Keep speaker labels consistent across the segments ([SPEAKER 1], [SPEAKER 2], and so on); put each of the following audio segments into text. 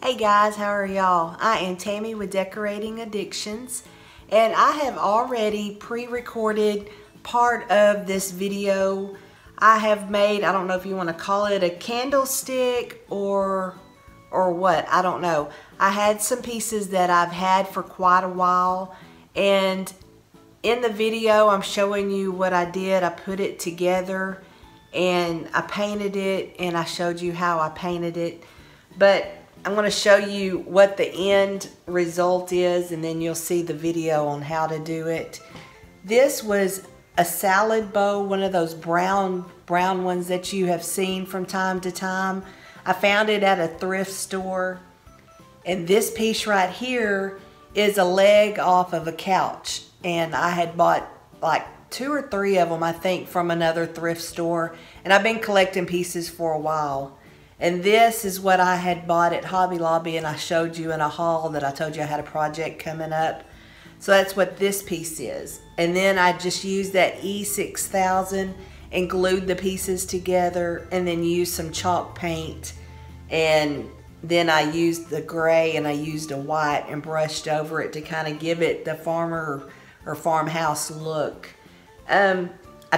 [SPEAKER 1] Hey guys, how are y'all? I am Tammy with Decorating Addictions, and I have already pre-recorded part of this video. I have made, I don't know if you want to call it a candlestick or what, I don't know. I had some pieces that I've had for quite a while, and in the video I'm showing you what I did. I put it together and I painted it, and I showed you how I painted it. But I'm going to show you what the end result is, and then you'll see the video on how to do it. This was a salad bow, one of those brown ones that you have seen from time to time. I found it at a thrift store. And this piece right here is a leg off of a couch. And I had bought like 2 or 3 of them, I think, from another thrift store. And I've been collecting pieces for a while. And this is what I had bought at Hobby Lobby, and I showed you in a haul that I told you I had a project coming up. So that's what this piece is. And then I just used that E6000 and glued the pieces together, and then used some chalk paint, and then I used the gray and I used a white and brushed over it to kind of give it the farmer or farmhouse look. I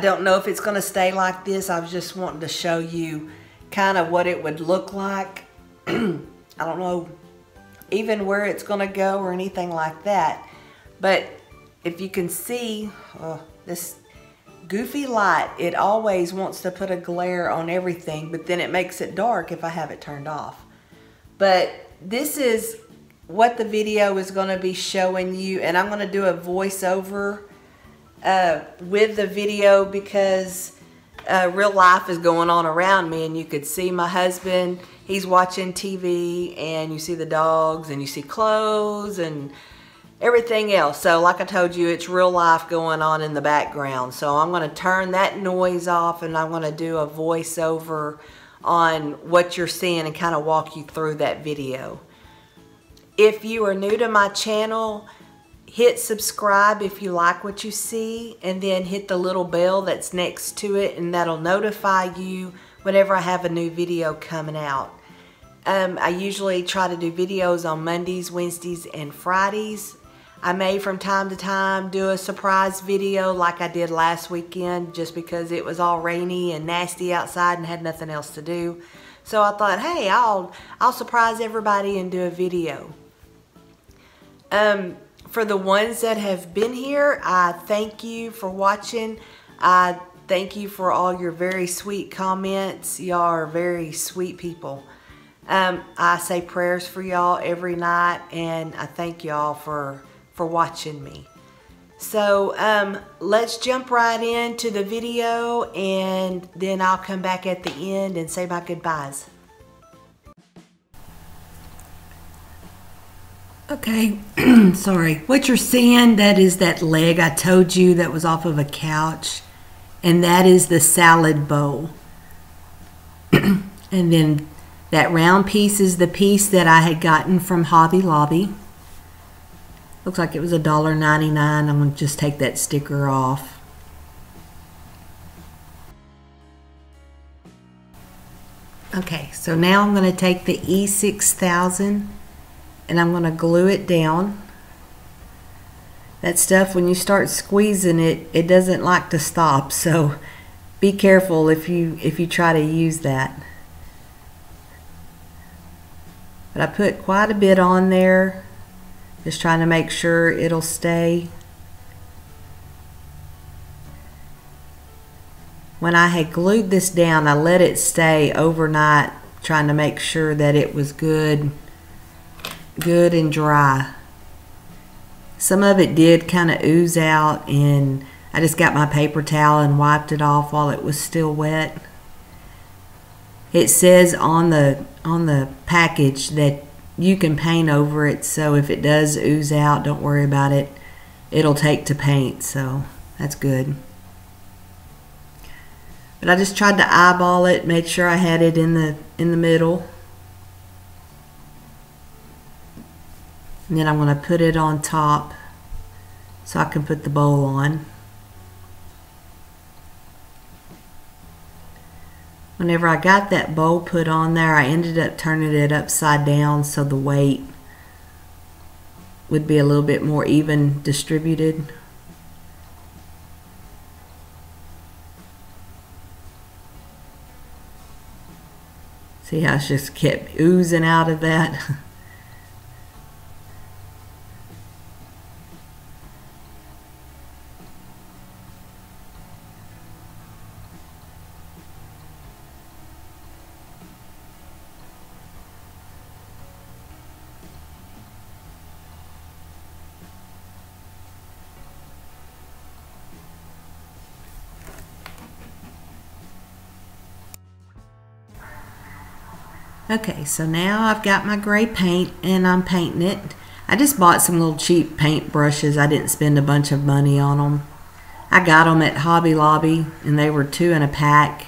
[SPEAKER 1] don't know if it's going to stay like this. I was just wanting to show you kind of what it would look like. I don't know even where it's going to go or anything like that. But if you can see, this goofy light, it always wants to put a glare on everything, but then it makes it dark if I have it turned off. But this is what the video is going to be showing you, and I'm going to do a voiceover with the video because real life is going on around me, and you could see my husband, he's watching TV, and you see the dogs, and you see clothes and everything else. So like I told you, it's real life going on in the background. So I'm going to turn that noise off, and I'm going to do a voiceover on what you're seeing and kind of walk you through that video. If you are new to my channel, hit subscribe if you like what you see, and then hit the little bell that's next to it, and that'll notify you whenever I have a new video coming out. I usually try to do videos on Mondays, Wednesdays, and Fridays. I may from time to time do a surprise video like I did last weekend, just because it was all rainy and nasty outside and had nothing else to do. So I thought, hey, I'll surprise everybody and do a video. For the ones that have been here, I thank you for watching. I thank you for all your very sweet comments. Y'all are very sweet people. I say prayers for y'all every night, and I thank y'all for watching me. So let's jump right into the video, and then I'll come back at the end and say my goodbyes. Okay, sorry. What you're seeing, that is that leg I told you that was off of a couch, and that is the salad bowl. And then that round piece is the piece that I had gotten from Hobby Lobby. Looks like it was $1.99. I'm going to just take that sticker off. Okay, so now I'm going to take the E6000 and I'm going to glue it down. That stuff, when you start squeezing it, it doesn't like to stop, so be careful if you try to use that. But I put quite a bit on there, just trying to make sure it'll stay. When I had glued this down, I let it stay overnight, trying to make sure that it was good and dry. Some of it did kind of ooze out, and I just got my paper towel and wiped it off while it was still wet. It says on the package that you can paint over it, so if it does ooze out, don't worry about it. It'll take to paint, so that's good. But I just tried to eyeball it, made sure I had it in the middle. And then I'm going to put it on top so I can put the bowl on. Whenever I got that bowl put on there, I ended up turning it upside down so the weight would be a little bit more even distributed. See how it's just kept oozing out of that? Okay, so now I've got my gray paint and I'm painting it. I just bought some little cheap paint brushes. I didn't spend a bunch of money on them. I got them at Hobby Lobby and they were 2 in a pack.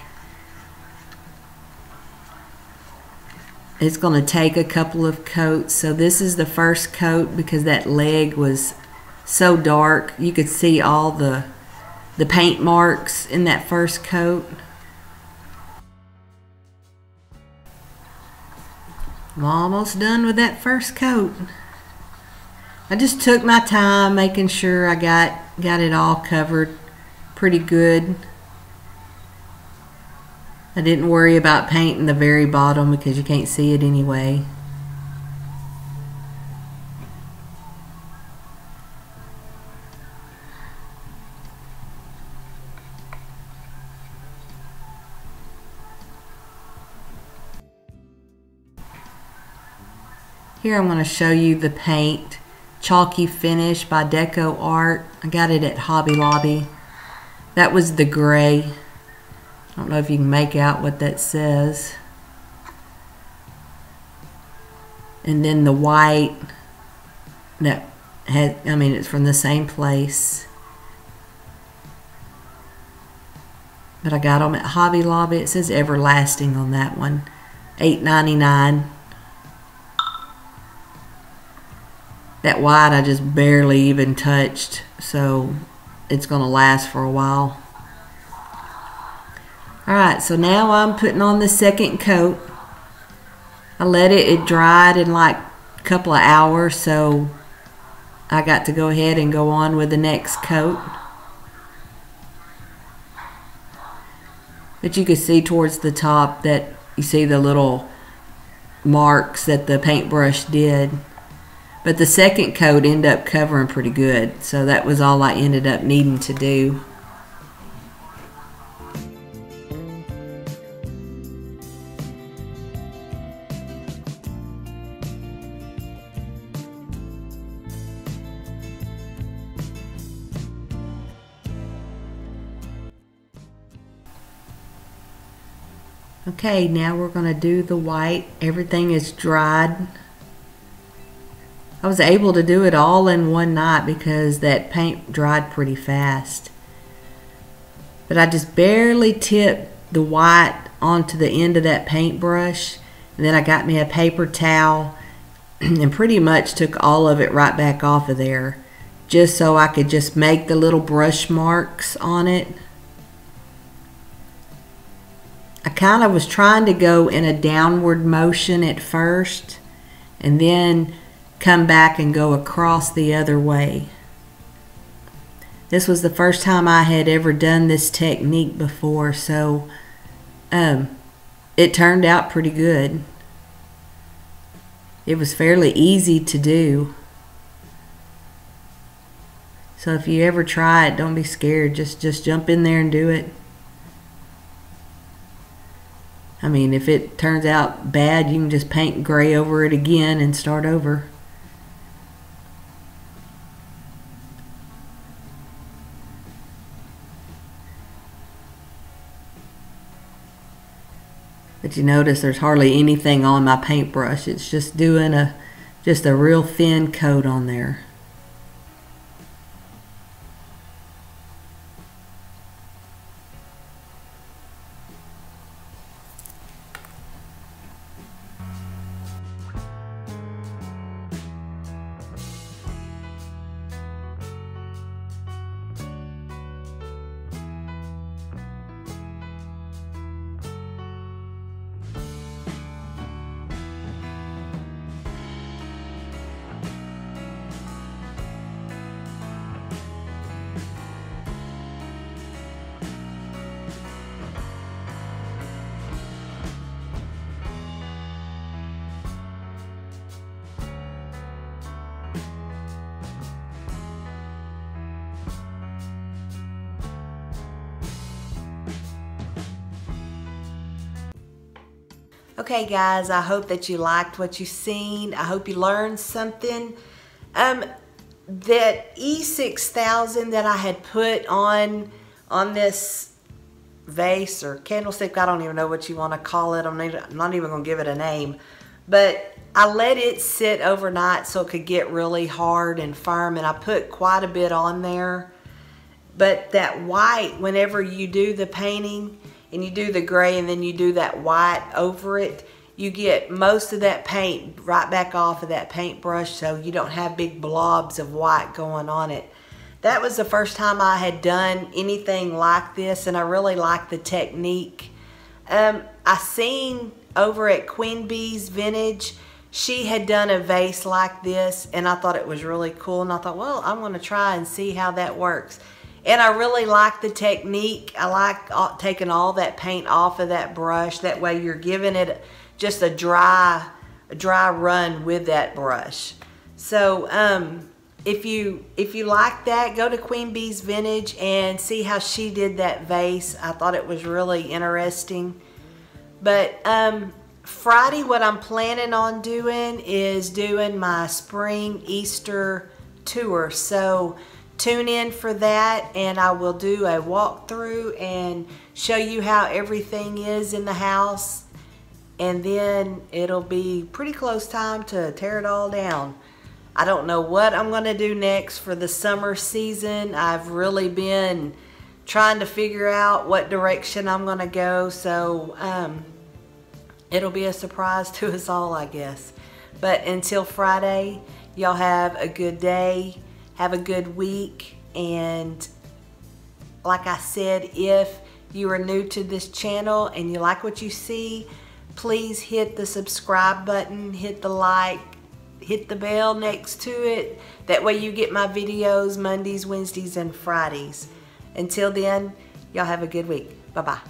[SPEAKER 1] It's going to take a couple of coats. So this is the first coat because that leg was so dark. You could see all the paint marks in that first coat. I'm almost done with that first coat. I just took my time making sure I got it all covered pretty good. I didn't worry about painting the very bottom because you can't see it anyway. Here I want to show you the paint, Chalky Finish by Deco Art. I got it at Hobby Lobby. That was the gray. I don't know if you can make out what that says. And then the white, that had, I mean, it's from the same place. But I got them at Hobby Lobby. It says Everlasting on that one. $8.99. That white I just barely even touched, so it's going to last for a while. Alright, so now I'm putting on the second coat. I let it dried in like a couple of hours, so I got to go ahead and go on with the next coat. But you can see towards the top that you see the little marks that the paintbrush did. But the second coat ended up covering pretty good, so that was all I ended up needing to do. Okay, now we're going to do the white. Everything is dried. I was able to do it all in one night because that paint dried pretty fast. But I just barely tipped the white onto the end of that paintbrush. And then I got me a paper towel and pretty much took all of it right back off of there, just so I could just make the little brush marks on it. I kind of was trying to go in a downward motion at first and then come back and go across the other way. This was the first time I had ever done this technique before, so it turned out pretty good. It was fairly easy to do. So if you ever try it, don't be scared. Just jump in there and do it. I mean, if it turns out bad, you can just paint gray over it again and start over. But you notice there's hardly anything on my paintbrush. It's just doing just a real thin coat on there. Okay guys, I hope that you liked what you've seen. I hope you learned something. That E6000 that I had put on this vase or candlestick, I don't even know what you want to call it. I'm not even going to give it a name. But I let it sit overnight so it could get really hard and firm, and I put quite a bit on there. But that white, whenever you do the painting and you do the gray and then you do that white over it, you get most of that paint right back off of that paintbrush, so you don't have big blobs of white going on it. That was the first time I had done anything like this, and I really like the technique. I seen over at Queen Bee's Vintage, she had done a vase like this, and I thought it was really cool, and I thought, well, I'm going to try and see how that works. And I really like the technique. I like taking all that paint off of that brush. That way you're giving it just a dry run with that brush. So if you like that, go to Queen Bee's Vintage and see how she did that vase. I thought it was really interesting. But Friday, what I'm planning on doing is doing my spring Easter tour. So tune in for that, and I will do a walkthrough and show you how everything is in the house. And then it'll be pretty close time to tear it all down. I don't know what I'm going to do next for the summer season. I've really been trying to figure out what direction I'm going to go. So it'll be a surprise to us all, I guess. But until Friday, y'all have a good day. Have a good week. And like I said, if you are new to this channel and you like what you see, please hit the subscribe button, hit the like, hit the bell next to it. That way you get my videos Mondays, Wednesdays, and Fridays. Until then, y'all have a good week. Bye-bye.